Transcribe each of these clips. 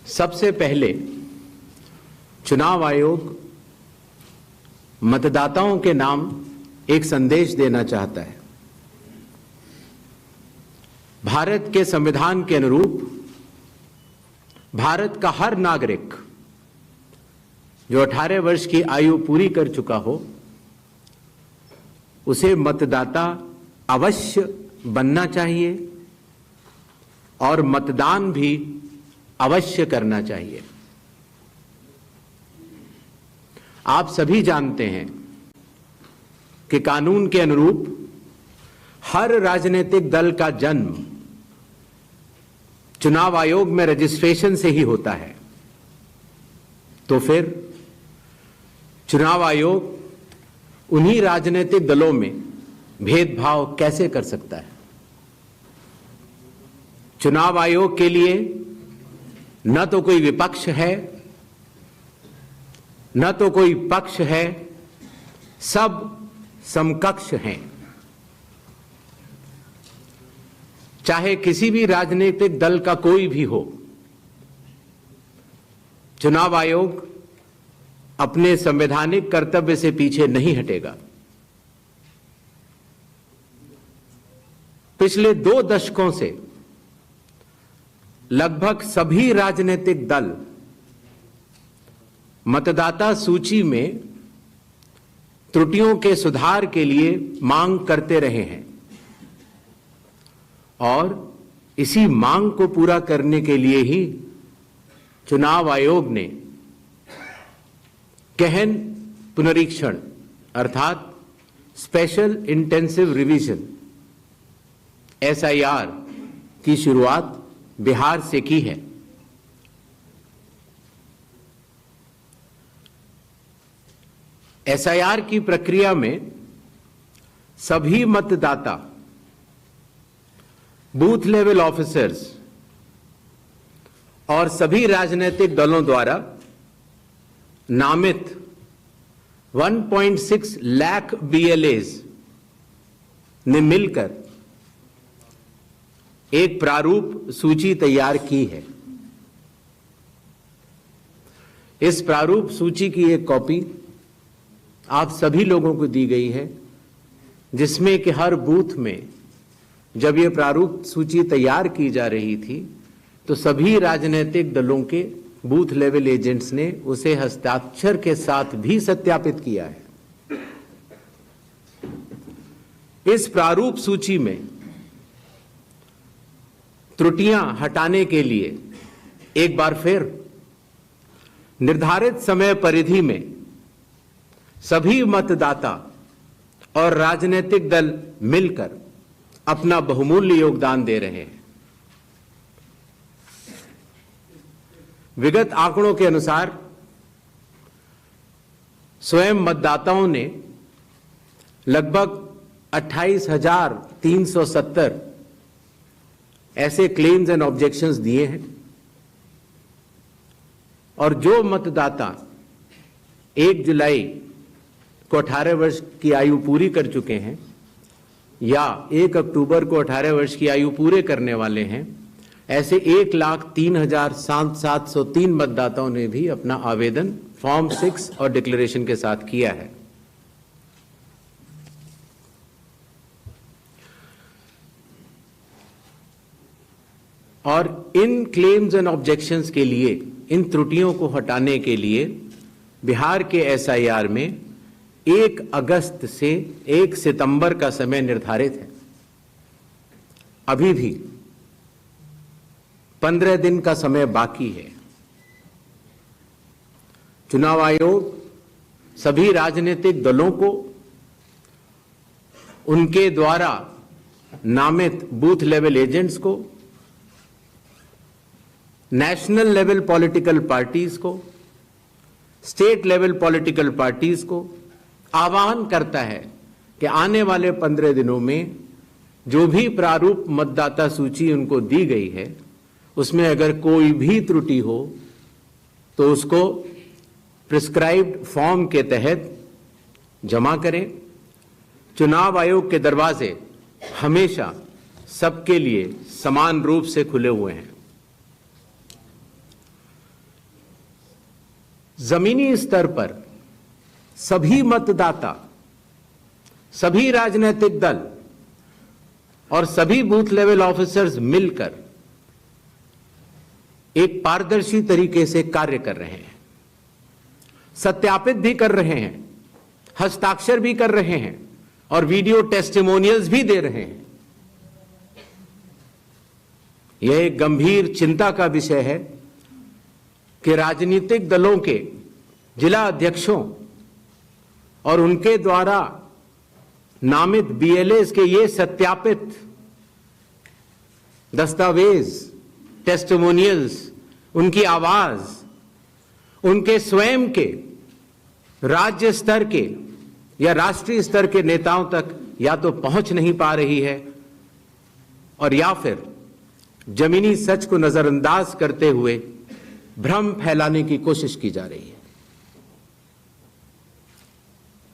सबसे पहले चुनाव आयोग मतदाताओं के नाम एक संदेश देना चाहता है। भारत के संविधान के अनुरूप भारत का हर नागरिक जो 18 वर्ष की आयु पूरी कर चुका हो उसे मतदाता अवश्य बनना चाहिए और मतदान भी अवश्य करना चाहिए। आप सभी जानते हैं कि कानून के अनुरूप हर राजनीतिक दल का जन्म चुनाव आयोग में रजिस्ट्रेशन से ही होता है। तो फिर चुनाव आयोग उन्हीं राजनीतिक दलों में भेदभाव कैसे कर सकता है? चुनाव आयोग के लिए न तो कोई विपक्ष है न तो कोई पक्ष है, सब समकक्ष हैं। चाहे किसी भी राजनीतिक दल का कोई भी हो, चुनाव आयोग अपने संवैधानिक कर्तव्य से पीछे नहीं हटेगा। पिछले 2 दशकों से लगभग सभी राजनीतिक दल मतदाता सूची में त्रुटियों के सुधार के लिए मांग करते रहे हैं और इसी मांग को पूरा करने के लिए ही चुनाव आयोग ने गहन पुनरीक्षण अर्थात स्पेशल इंटेंसिव रिवीजन SIR की शुरुआत बिहार से की है। SIR की प्रक्रिया में सभी मतदाता बूथ लेवल ऑफिसर्स और सभी राजनीतिक दलों द्वारा नामित 1.6 लाख BLAs ने मिलकर एक प्रारूप सूची तैयार की है। इस प्रारूप सूची की एक कॉपी आप सभी लोगों को दी गई है, जिसमें कि हर बूथ में जब यह प्रारूप सूची तैयार की जा रही थी तो सभी राजनीतिक दलों के बूथ लेवल एजेंट्स ने उसे हस्ताक्षर के साथ भी सत्यापित किया है। इस प्रारूप सूची में त्रुटियां हटाने के लिए एक बार फिर निर्धारित समय परिधि में सभी मतदाता और राजनीतिक दल मिलकर अपना बहुमूल्य योगदान दे रहे हैं। विगत आंकड़ों के अनुसार स्वयं मतदाताओं ने लगभग 28,370 ऐसे क्लेम्स एंड ऑब्जेक्शंस दिए हैं और जो मतदाता 1 जुलाई को 18 वर्ष की आयु पूरी कर चुके हैं या 1 अक्टूबर को 18 वर्ष की आयु पूरे करने वाले हैं, ऐसे 1,03,703 मतदाताओं ने भी अपना आवेदन फॉर्म 6 और डिक्लेरेशन के साथ किया है। और इन क्लेम्स एंड ऑब्जेक्शंस के लिए, इन त्रुटियों को हटाने के लिए बिहार के SIR में 1 अगस्त से 1 सितंबर का समय निर्धारित है। अभी भी 15 दिन का समय बाकी है। चुनाव आयोग सभी राजनीतिक दलों को उनके द्वारा नामित बूथ लेवल एजेंट्स को, नेशनल लेवल पॉलिटिकल पार्टीज को, स्टेट लेवल पॉलिटिकल पार्टीज को आह्वान करता है कि आने वाले 15 दिनों में जो भी प्रारूप मतदाता सूची उनको दी गई है उसमें अगर कोई भी त्रुटि हो तो उसको प्रिस्क्राइब्ड फॉर्म के तहत जमा करें। चुनाव आयोग के दरवाजे हमेशा सबके लिए समान रूप से खुले हुए हैं। जमीनी स्तर पर सभी मतदाता, सभी राजनीतिक दल और सभी बूथ लेवल ऑफिसर्स मिलकर एक पारदर्शी तरीके से कार्य कर रहे हैं, सत्यापित भी कर रहे हैं, हस्ताक्षर भी कर रहे हैं और वीडियो टेस्टिमोनियल्स भी दे रहे हैं। यह एक गंभीर चिंता का विषय है कि राजनीतिक दलों के जिला अध्यक्षों और उनके द्वारा नामित बीएलएस के ये सत्यापित दस्तावेज, टेस्टिमोनियल्स, उनकी आवाज, उनके स्वयं के राज्य स्तर के या राष्ट्रीय स्तर के नेताओं तक या तो पहुंच नहीं पा रही है और या फिर जमीनी सच को नजरअंदाज करते हुए भ्रम फैलाने की कोशिश की जा रही है।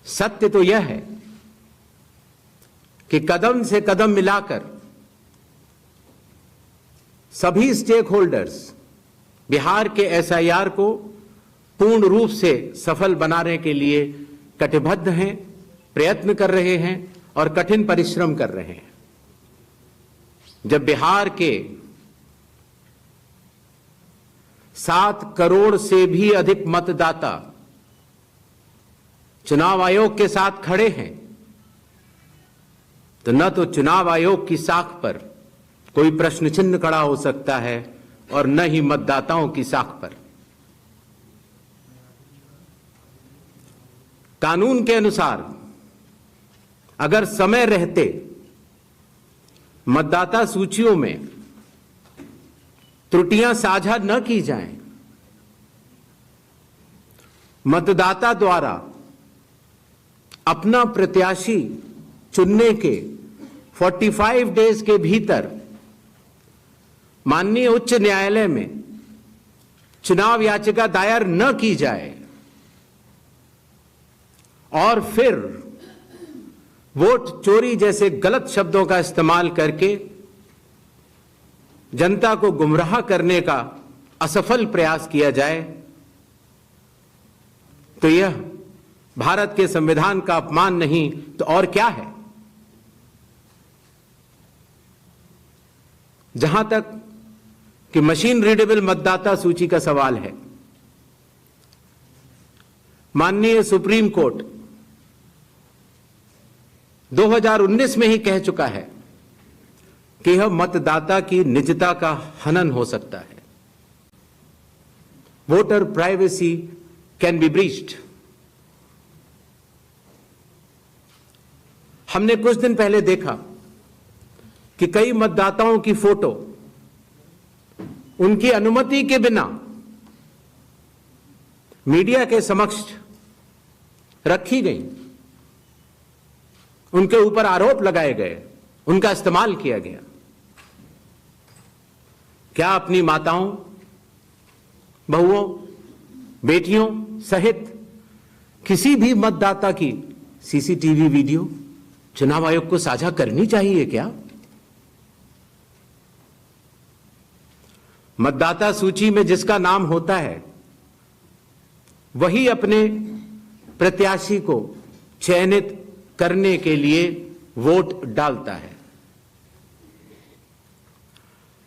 सत्य तो यह है कि कदम से कदम मिलाकर सभी स्टेक होल्डर्स बिहार के एसआईआर को पूर्ण रूप से सफल बनाने के लिए कटिबद्ध हैं, प्रयत्न कर रहे हैं और कठिन परिश्रम कर रहे हैं। जब बिहार के 7 करोड़ से भी अधिक मतदाता चुनाव आयोग के साथ खड़े हैं, तो न तो चुनाव आयोग की साख पर कोई प्रश्न चिन्ह खड़ा हो सकता है और न ही मतदाताओं की साख पर। कानून के अनुसार अगर समय रहते मतदाता सूचियों में त्रुटियां साझा न की जाएं, मतदाता द्वारा अपना प्रत्याशी चुनने के 45 डेज के भीतर माननीय उच्च न्यायालय में चुनाव याचिका दायर न की जाए और फिर वोट चोरी जैसे गलत शब्दों का इस्तेमाल करके जनता को गुमराह करने का असफल प्रयास किया जाए, तो यह भारत के संविधान का अपमान नहीं तो और क्या है। जहां तक कि मशीन रीडेबल मतदाता सूची का सवाल है, माननीय सुप्रीम कोर्ट 2019 में ही कह चुका है कि यह मतदाता की निजता का हनन हो सकता है। Voter privacy can be breached. हमने कुछ दिन पहले देखा कि कई मतदाताओं की फोटो उनकी अनुमति के बिना मीडिया के समक्ष रखी गई, उनके ऊपर आरोप लगाए गए, उनका इस्तेमाल किया गया। क्या अपनी माताओं, बहुओं, बेटियों सहित किसी भी मतदाता की सीसीटीवी वीडियो चुनाव आयोग को साझा करनी चाहिए क्या? मतदाता सूची में जिसका नाम होता है वही अपने प्रत्याशी को चयनित करने के लिए वोट डालता है।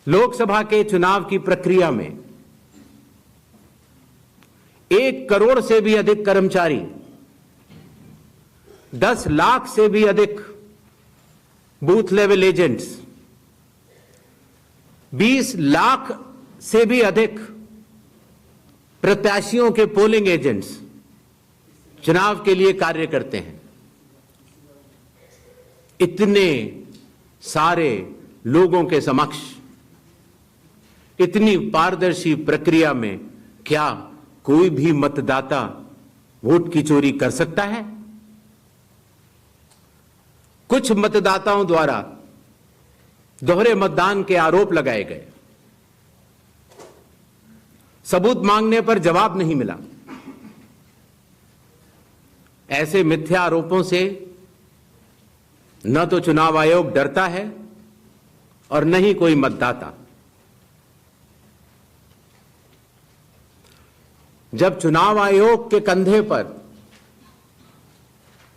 लोकसभा के चुनाव की प्रक्रिया में 1 करोड़ से भी अधिक कर्मचारी, 10 लाख से भी अधिक बूथ लेवल एजेंट्स, 20 लाख से भी अधिक प्रत्याशियों के पोलिंग एजेंट्स चुनाव के लिए कार्य करते हैं। इतने सारे लोगों के समक्ष इतनी पारदर्शी प्रक्रिया में क्या कोई भी मतदाता वोट की चोरी कर सकता है? कुछ मतदाताओं द्वारा दोहरे मतदान के आरोप लगाए गए, सबूत मांगने पर जवाब नहीं मिला। ऐसे मिथ्या आरोपों से न तो चुनाव आयोग डरता है और न ही कोई मतदाता। जब चुनाव आयोग के कंधे पर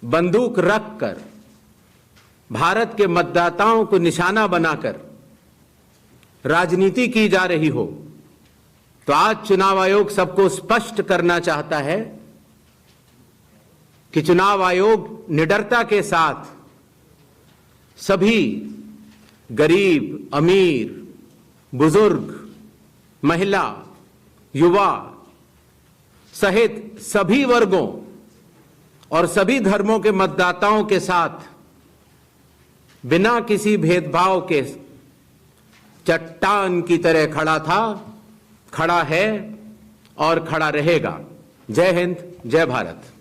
बंदूक रखकर भारत के मतदाताओं को निशाना बनाकर राजनीति की जा रही हो, तो आज चुनाव आयोग सबको स्पष्ट करना चाहता है कि चुनाव आयोग निडरता के साथ सभी गरीब, अमीर, बुजुर्ग, महिला, युवा सहित सभी वर्गों और सभी धर्मों के मतदाताओं के साथ बिना किसी भेदभाव के चट्टान की तरह खड़ा था, खड़ा है और खड़ा रहेगा। जय हिंद, जय भारत।